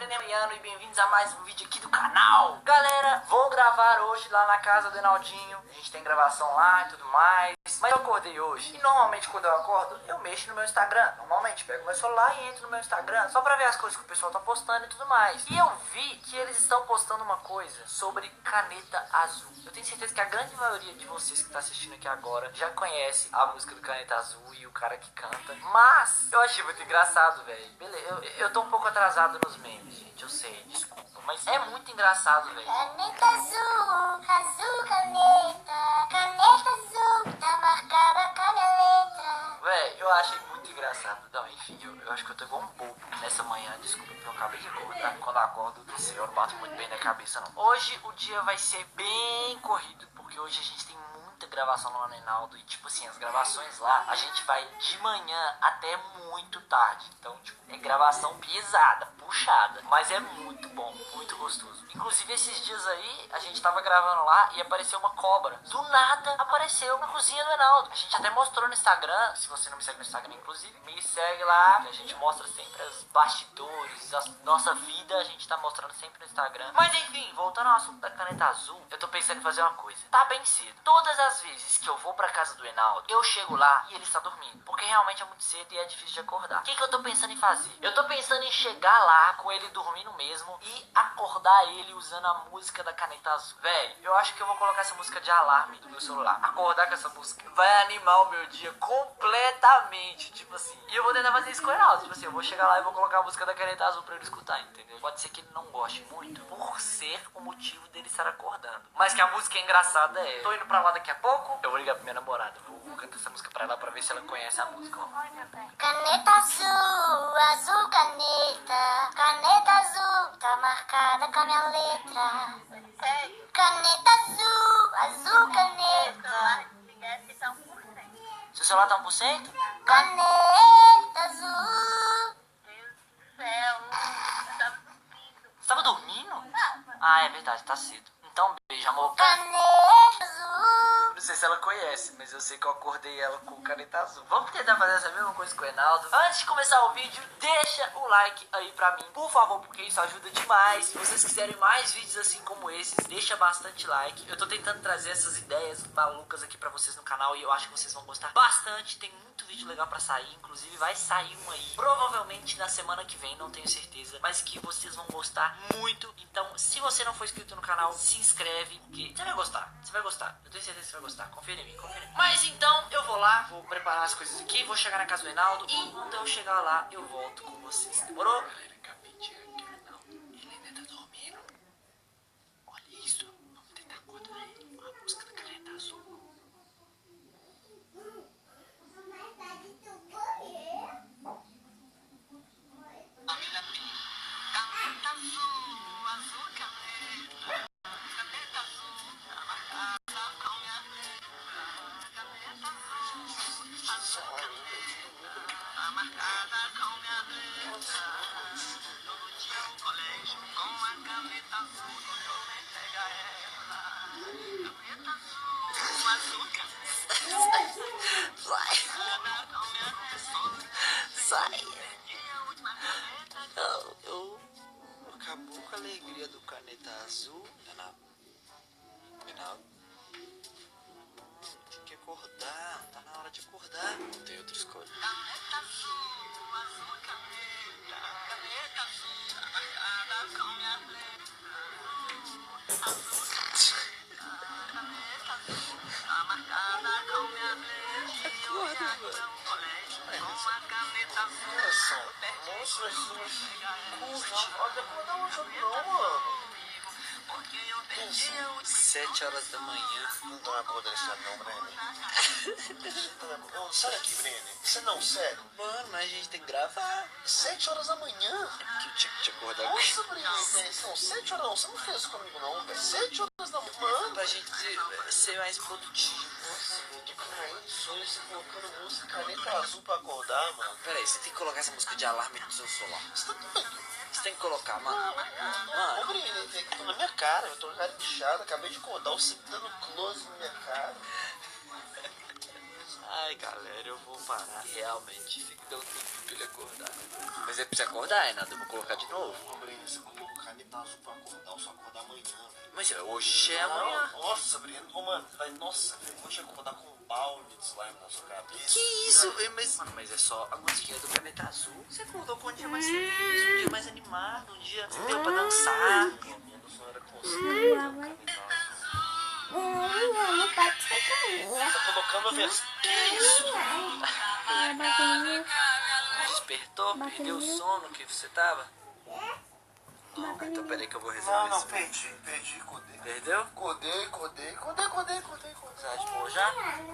Breno e bem-vindos a mais um vídeo aqui do canal. Galera, vou gravar hoje lá na casa do Enaldinho. A gente tem gravação lá e tudo mais. Mas eu acordei hoje e normalmente quando eu acordo eu mexo no meu Instagram. Normalmente pego meu celular e entro no meu Instagram só pra ver as coisas que o pessoal tá postando e tudo mais. E eu vi que eles estão postando uma coisa sobre caneta azul. Eu tenho certeza que a grande maioria de vocês que tá assistindo aqui agora já conhece a música do Caneta Azul e o cara que canta. Mas eu achei muito engraçado, velho. Beleza, eu tô um pouco atrasado nos memes, gente. Eu sei, desculpa. Mas é muito engraçado, velho. Caneta azul, azul caneta, caneta azul, tá marcada cada letra. Véi, eu achei muito engraçado. Não, enfim, eu acho que eu tô igual um bobo nessa manhã. Desculpa, porque eu acabei de acordar. Quando eu acordo, não sei, eu não bato muito bem na cabeça, não. Hoje o dia vai ser bem corrido, porque hoje a gente tem muita gravação lá no Enaldo. E, tipo assim, as gravações lá, a gente vai de manhã até muito tarde. Então, tipo, é gravação pesada, puxada. Mas é muito bom, muito gostoso. Inclusive, esses dias aí, a gente tava gravando lá e apareceu uma cobra. Do nada, apareceu na cozinha do Enaldo. A gente até mostrou no Instagram. Se você não me segue no Instagram, inclusive, me segue lá. Que a gente mostra sempre os bastidores, a nossa vida. A gente tá mostrando sempre no Instagram. Mas enfim, voltando ao assunto da caneta azul, eu tô pensando em fazer uma coisa. Tá bem cedo. Todas as vezes que eu vou pra casa do Enaldo, eu chego lá e ele está dormindo. Porque realmente é muito cedo e é difícil de acordar. O que eu tô pensando em fazer? Eu tô pensando em chegar lá com ele dormindo mesmo e acordar ele usando a música da caneta azul. Véi, eu acho que eu vou colocar essa música de alarme do meu celular. Acordar com essa música vai animar o meu dia completamente. Tipo assim. E eu vou tentar fazer isso com o Enaldo. Tipo assim, eu vou chegar lá e vou colocar a música da caneta azul pra ele escutar, entendeu? Pode ser que ele não goste muito por ser o motivo dele estar acordando. Mas que a música é engraçada é. Tô indo pra lá daqui a pouco. Eu vou ligar pra minha namorada. Vou cantar essa música pra ela pra ver se ela conhece a música. Ó. Caneta azul, azul caneta, caneta azul, tá marcada com a minha letra. Caneta azul, azul caneta, Seu celular tá 1%? caneta azul. Você tava dormindo? Ah, é verdade, tá cedo. Então, beijo, amor. Caneta azul. Não sei se ela conhece, mas eu sei que eu acordei ela com caneta azul. Vamos tentar fazer essa mesma coisa com o Enaldo. Antes de começar o vídeo, deixa o like aí pra mim, por favor, porque isso ajuda demais. Se vocês quiserem mais vídeos assim como esses, deixa bastante like. Eu tô tentando trazer essas ideias malucas aqui pra vocês no canal e eu acho que vocês vão gostar bastante. Tem muito vídeo legal pra sair, inclusive vai sair um aí, provavelmente na semana que vem, não tenho certeza, mas que vocês vão gostar muito. Então, se você não for inscrito no canal, se inscreve, porque você vai gostar, você vai gostar. Eu tenho certeza que você vai gostar, confia em mim, confia em mim. Mas então, eu vou lá, vou preparar as coisas aqui, vou chegar na casa do Enaldo e quando eu chegar lá, eu volto com vocês, demorou? Galera, acabei de chegar aqui no Enaldo, ele ainda tá dormindo. Olha isso, vamos tentar acordar ele com a música da caneta azul. Sai! Eu acabou com a alegria do caneta azul. Enaldo. Tem que acordar, tá na hora de acordar. Não tem outra escolha. Caneta azul, azul caneta, caneta azul, tá marcada com minha letra. Caneta azul, tá marcada com minha letra. Acorda, mano. Nossa, curte. Olha, acordar hoje não, mano. 7 horas da manhã. Não tô acordando esse não, Breno. Sai daqui, Breno. Você não, sério. Mano, mas a gente tem que gravar. 7 horas da manhã? É porque eu tinha que te acordar. Nossa, Breno. Não, 7 horas não. Você não fez isso comigo não, velho. 7 horas da manhã. Mano. Pra gente ser mais produtivo. Nossa, eu tô com sonho, você colocando música caneta azul pra acordar, mano. Peraí, você tem que colocar essa música de alarme no seu celular. Você tá doido? Você tem que colocar, mano. Ô, Breno, é que tô na minha cara. Eu tô com a cara inchada. Acabei de acordar. Você dando close na minha cara. Ai, galera, eu vou parar. Realmente, tem que dar um tempo pra ele acordar. Mas ele precisa acordar, Renato. Eu vou colocar de novo. Ô, Breno, você colocou caneta azul pra acordar, eu só acordar amanhã, velho. Mas hoje é amanhã. Nossa, Breno. Ô, mano, vai, nossa, velho, hoje eu acordar com um balde de slime na sua cabeça. Que isso? Mas é só a musiquinha do Caneta Azul. Você acordou com um dia mais feliz, um dia mais animado, um dia você deu pra dançar. Pelo menos não era com você, caneta azul. Não pode ser caminha. Tá colocando vers... Que isso? Despertou, perdeu o sono que você tava? Não, então peraí que eu vou resolver Não, isso. perdi, codei. Perdeu? Codei. Tá de boa já?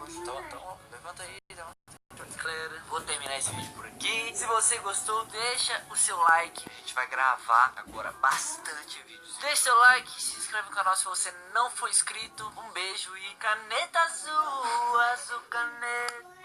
Então, levanta aí, Claire. Vou terminar esse vídeo por aqui. Se você gostou, deixa o seu like. A gente vai gravar agora bastante vídeos. Deixa seu like, se inscreve no canal se você não for inscrito. Um beijo e caneta azul, azul caneta.